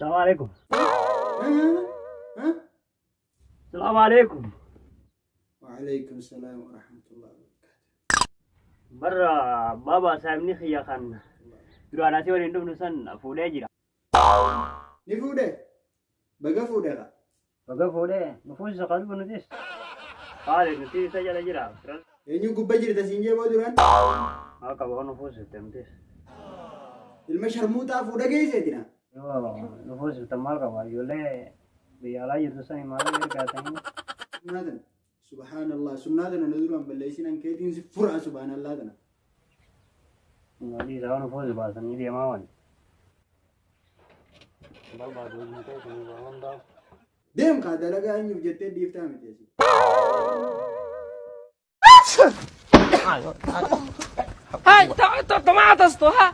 Assalamualaikum. ها؟ Assalamualaikum. وعليكم السلام ورحمة الله وبركاته. Barra baba saamni khiyya kan duraanaatii waliin dhufnu san fuudhee jira. نفوده بقى فوده Baga fuudhee nufuusi saqalbu nutis. Haali nuti isa jala jira. eenyu gubbaa jirta siin jee booduraan Akka bahu nufuusi temtis. ilma sharmuuxaa fuudha geesseetina Yoo nufuusi tammaal qaba ijoollee biyya alaa jirtu san imaalee ergaatanii. sunnaa tana subhaanallah sunnaa tana na duraan balleessinan keetiin si furaa subhaanallaa tana Walii isaa nufuusi baasanii deemaa waan. Barbaadu hojii ta'e kun waa hundaaf. deem kaa dalagaa eenyuuf jettee dhiiftaa miteesi Hai, tomatas tuh, ha?